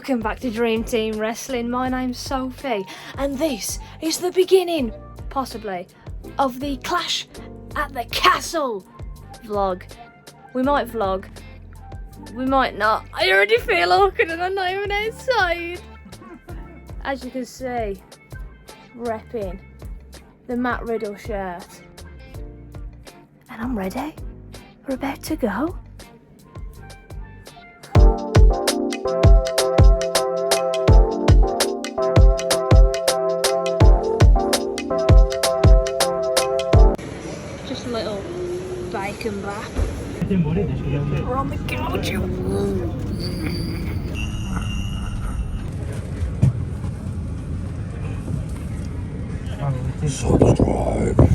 Welcome back to Dream Team Wrestling. My name's Sophie, and this is the beginning, possibly, of the Clash at the Castle vlog. We might vlog, we might not. I already feel awkward and I'm not even outside. As you can see, repping the Matt Riddle shirt. And I'm ready. We're about to go. Just a little bacon bath. We're on the couch. Subscribe.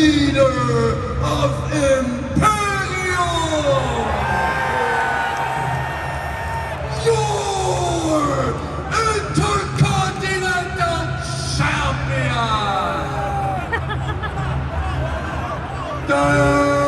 leader of Imperial, your Intercontinental Champion, the Ring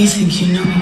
You think you know me?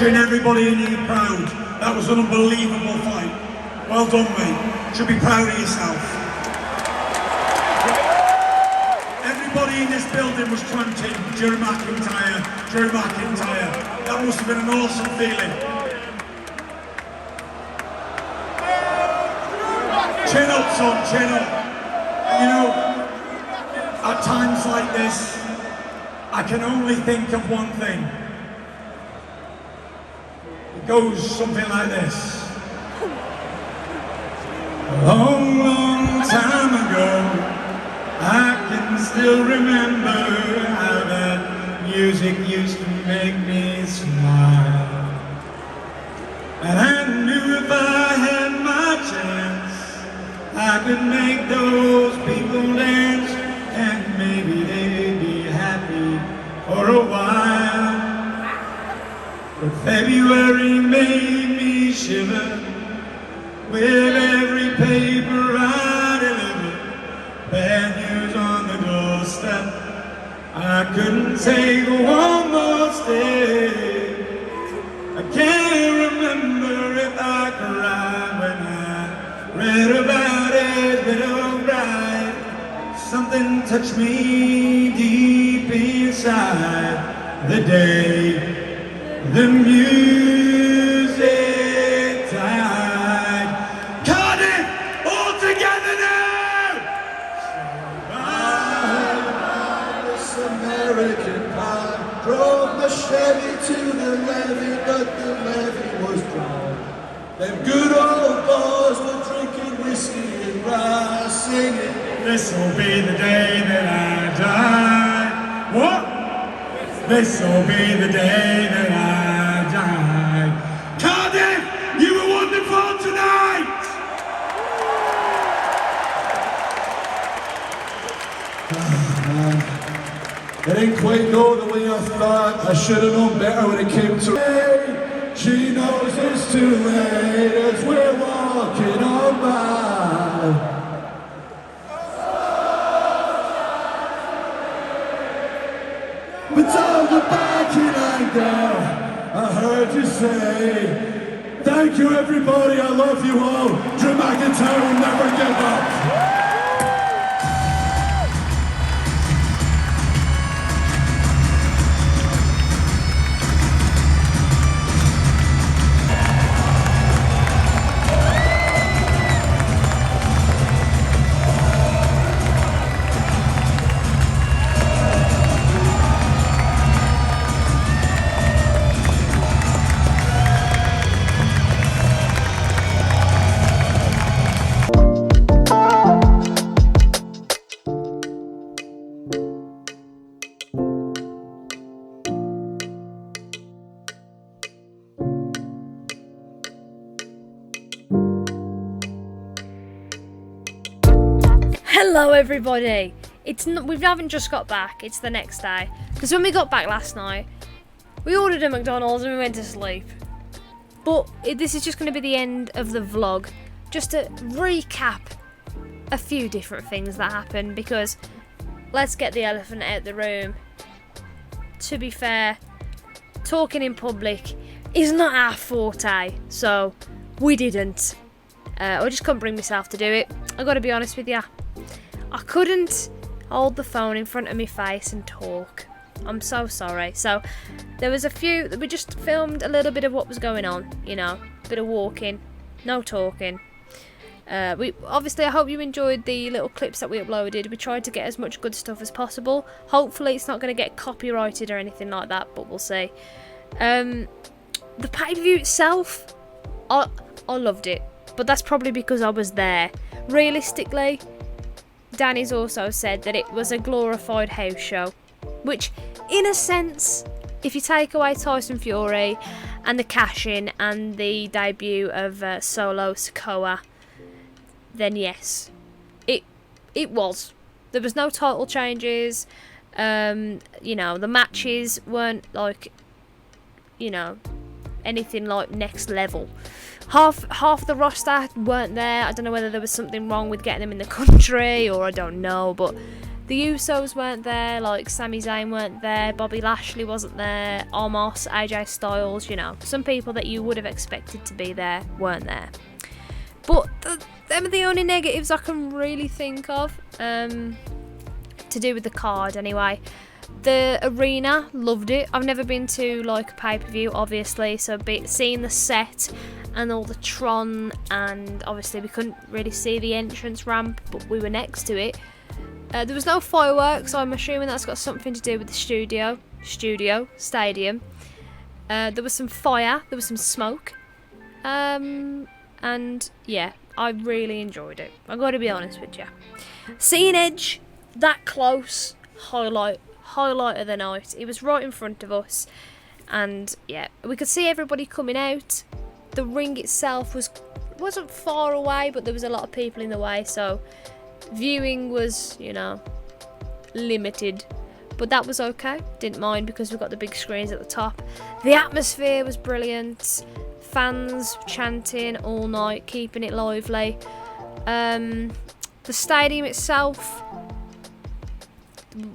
watching everybody in here proud. That was an unbelievable fight. Well done, mate. Should be proud of yourself. Everybody in this building was chanting, Drew McIntyre, Drew McIntyre. That must have been an awesome feeling. Chin up, son, chin up. You know, at times like this, I can only think of one thing. It goes something like this. A long, long time ago, I can still remember how that music used to make me smile. And I knew if I had my chance, I could make those people dance, and maybe they'd be happy for a while. But February made me shiver with every paper I delivered. Bad news on the doorstep, I couldn't take one more step. I can't remember if I cried when I read about it, little bride. Something touched me deep inside the day the music died. Cardiff, all together now! This American pie drove my Chevy to the levee, but the levee was dry. Them good old boys were drinking whiskey and rye, singing, This'll be the day that I die. What? This'll be the day that I die. Cardiff, you were wonderful tonight! it ain't quite go the way I thought. I should have known better when it came to hey, she knows it's too late as we're walking on by. But on the back in anger, I heard you say, thank you everybody, I love you all. Drew McIntyre will never give up. Hello everybody! We haven't just got back, it's the next day. Because when we got back last night, we ordered a McDonald's and we went to sleep. But this is just going to be the end of the vlog. Just to recap a few different things that happened, because let's get the elephant out the room. To be fair, talking in public is not our forte, so we didn't. I just couldn't bring myself to do it. I gotta be honest with you. I couldn't hold the phone in front of my face and talk. I'm so sorry. So there was a few that we just filmed a little bit of what was going on, you know, a bit of walking, no talking. I hope you enjoyed the little clips that we uploaded. We tried to get as much good stuff as possible. Hopefully it's not going to get copyrighted or anything like that, but we'll see. The pay-per-view itself, I loved it, but that's probably because I was there. Realistically, Danny's also said that it was a glorified house show, which, in a sense, if you take away Tyson Fury and the cash-in and the debut of Solo Sikoa, then yes, it was. There was no title changes. You know, the matches weren't like, you know, anything like next level. Half the roster weren't there. I don't know whether there was something wrong with getting them in the country, or I don't know, but The Usos weren't there, like Sami Zayn weren't there, Bobby Lashley wasn't there, Omos, AJ Styles, you know. Some people that you would have expected to be there weren't there. But them are the only negatives I can really think of, to do with the card anyway. The arena, loved it. I've never been to like a pay-per-view, obviously, so seeing the set and all the Tron, and obviously we couldn't really see the entrance ramp, but we were next to it. There was no fireworks, so I'm assuming that's got something to do with the stadium. There was some fire, there was some smoke, and yeah, I really enjoyed it. I got to be honest with you. Seeing Edge that close, highlight of the night. He was right in front of us, and yeah, we could see everybody coming out. The ring itself wasn't far away, but there was a lot of people in the way, so viewing was, you know, limited, but that was okay. Didn't mind because we've got the big screens at the top. The atmosphere was brilliant. Fans chanting all night, keeping it lively. The stadium itself,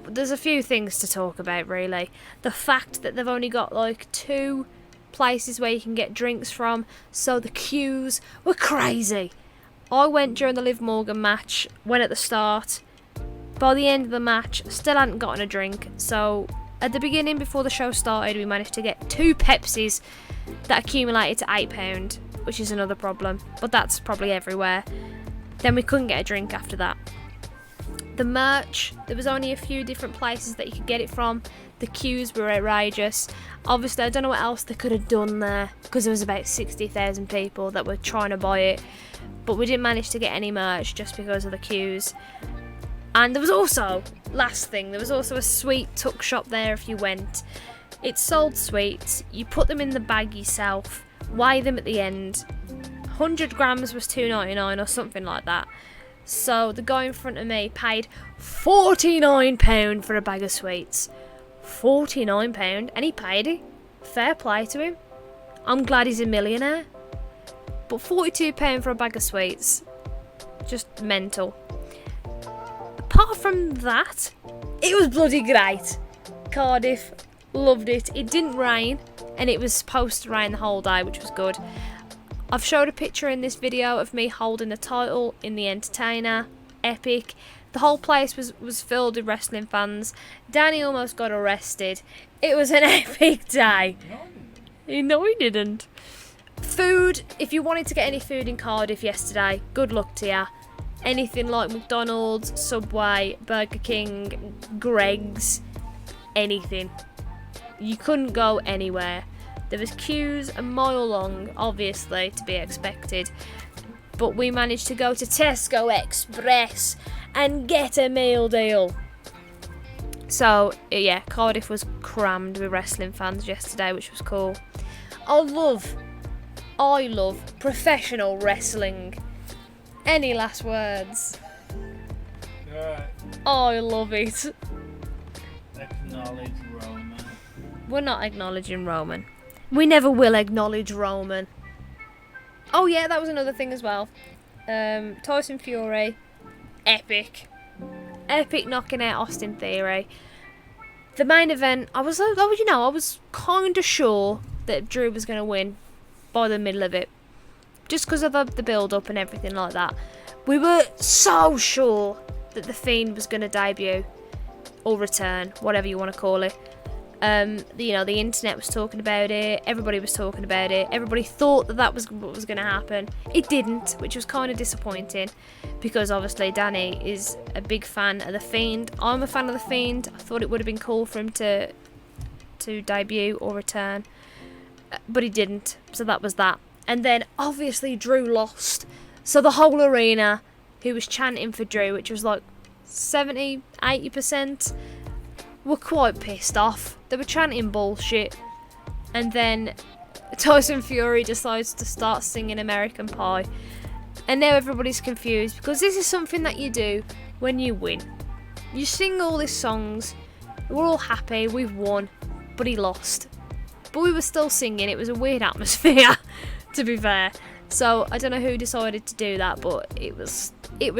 there's a few things to talk about, really. The fact that they've only got like 2 places where you can get drinks from, so the queues were crazy. I went during the Liv Morgan match, went at the start. By the end of the match, still hadn't gotten a drink. So at the beginning, before the show started, we managed to get 2 Pepsis that accumulated to £8, which is another problem. But that's probably everywhere. Then we couldn't get a drink after that. The merch, there was only a few different places that you could get it from. The queues were outrageous. Obviously, I don't know what else they could have done there, because there was about 60,000 people that were trying to buy it. But we didn't manage to get any merch just because of the queues. And there was also, last thing, there was also a sweet tuck shop there if you went. It sold sweets. You put them in the bag yourself, weigh them at the end. 100 grams was $2.99 or something like that. So the guy in front of me paid £49 for a bag of sweets. £49, and he paid it. Fair play to him. I'm glad he's a millionaire. But £42 for a bag of sweets, just mental. Apart from that, it was bloody great. Cardiff, loved it. It didn't rain, and it was supposed to rain the whole day, which was good. I've showed a picture in this video of me holding the title in the Entertainer. Epic. The whole place was filled with wrestling fans. Danny almost got arrested. It was an epic day. No, he didn't. Food, if you wanted to get any food in Cardiff yesterday, good luck to you. Anything like McDonald's, Subway, Burger King, Greggs, anything. You couldn't go anywhere. There was queues a mile long, obviously, to be expected. But we managed to go to Tesco Express and get a meal deal. So, yeah, Cardiff was crammed with wrestling fans yesterday, which was cool. I love professional wrestling. Any last words? I love it. Acknowledge Roman. We're not acknowledging Roman. We never will acknowledge Roman. Oh yeah, that was another thing as well. Tyson Fury, epic knocking out Austin Theory. The main event, I was kind of sure that Drew was going to win by the middle of it, just because of the build-up and everything like that. We were so sure that the Fiend was going to debut or return, whatever you want to call it. The internet was talking about it. Everybody was talking about it. Everybody thought that was what was going to happen. It didn't, which was kind of disappointing, because obviously Danny is a big fan of the Fiend. I'm a fan of the Fiend. I thought it would have been cool for him to debut or return, but he didn't. So that was that. And then obviously Drew lost. So the whole arena, who was chanting for Drew, which was like 70-80%, were quite pissed off. They were chanting bullshit. And then Tyson Fury decides to start singing American Pie. And now everybody's confused, because this is something that you do when you win. You sing all these songs, we're all happy, we've won, but he lost. But we were still singing. It was a weird atmosphere, to be fair. So I don't know who decided to do that, but it was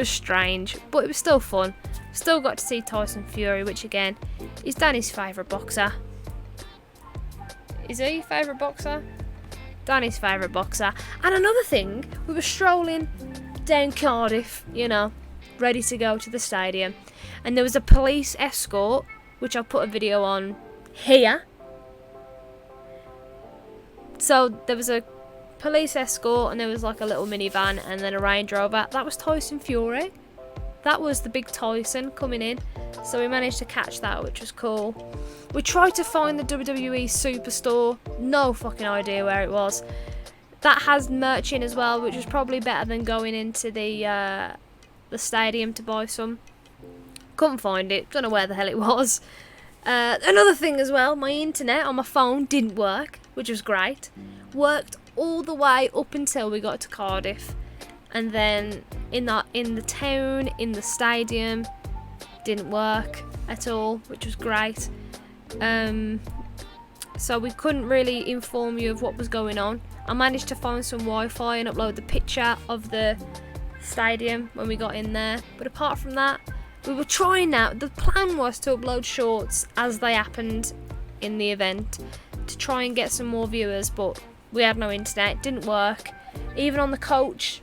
strange. But it was still fun. Still got to see Tyson Fury, which again is Danny's favourite boxer. Is he your favourite boxer? Danny's favourite boxer. And another thing, we were strolling down Cardiff, you know, ready to go to the stadium, and there was a police escort, which I'll put a video on here. So there was a police escort, and there was like a little minivan, and then a Range Rover. That was Tyson Fury. That was the big Tyson coming in. So we managed to catch that, which was cool. We tried to find the WWE Superstore. No fucking idea where it was. That has merch in as well, which was probably better than going into the stadium to buy some. Couldn't find it. Don't know where the hell it was. Another thing as well, my internet on my phone didn't work, which was great. Worked all the way up until we got to Cardiff, and then in the town, in the stadium, didn't work at all, which was great. So we couldn't really inform you of what was going on. I managed to find some Wi-Fi and upload the picture of the stadium when we got in there, but apart from that, we were trying out. The plan was to upload shorts as they happened in the event to try and get some more viewers, but we had no internet. It didn't work. Even on the coach,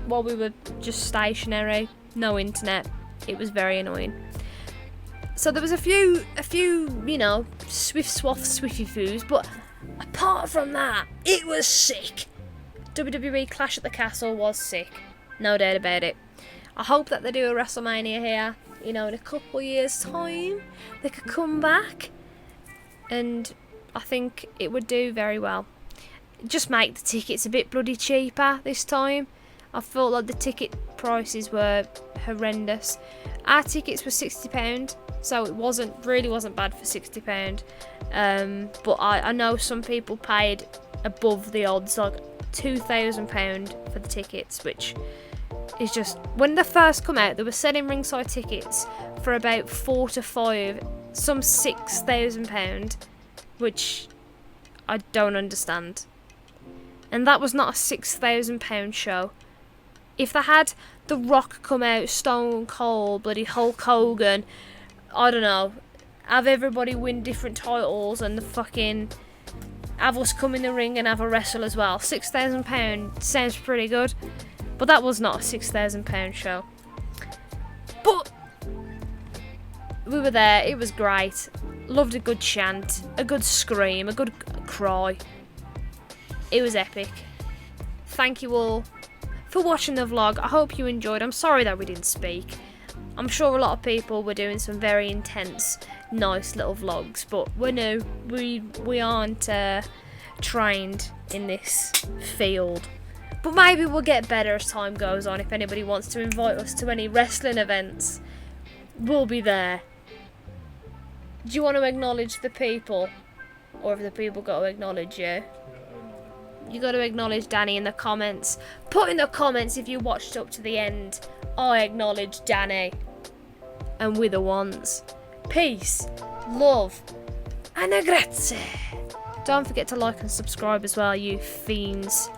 while we were just stationary, no internet. It was very annoying. So there was a few, you know, swiffy foos, but apart from that, it was sick. WWE Clash at the Castle was sick. No doubt about it. I hope that they do a WrestleMania here, you know, in a couple of years' time. They could come back, and I think it would do very well. Just make the tickets a bit bloody cheaper this time. I felt like the ticket prices were horrendous. Our tickets were £60, so it wasn't bad for £60. But I know some people paid above the odds, like £2,000 for the tickets, which is just, when they first come out, they were selling ringside tickets for about 4 to 5, some £6,000, which I don't understand. And that was not a £6,000 show. If they had The Rock come out, Stone Cold, bloody Hulk Hogan, I don't know, have everybody win different titles and the fucking have us come in the ring and have a wrestle as well. £6,000 sounds pretty good, but that was not a £6,000 show. But we were there, it was great. Loved a good chant, a good scream, a good cry. It was epic. Thank you all for watching the vlog. I hope you enjoyed. I'm sorry that we didn't speak. I'm sure a lot of people were doing some very intense, nice little vlogs, but we're new. We aren't trained in this field. But maybe we'll get better as time goes on. If anybody wants to invite us to any wrestling events, we'll be there. Do you want to acknowledge the people? Or have the people got to acknowledge you? You got to acknowledge Danny in the comments. Put in the comments if you watched up to the end. I acknowledge Danny. And we're the ones. Peace, love, and a grazie. Don't forget to like and subscribe as well, you fiends.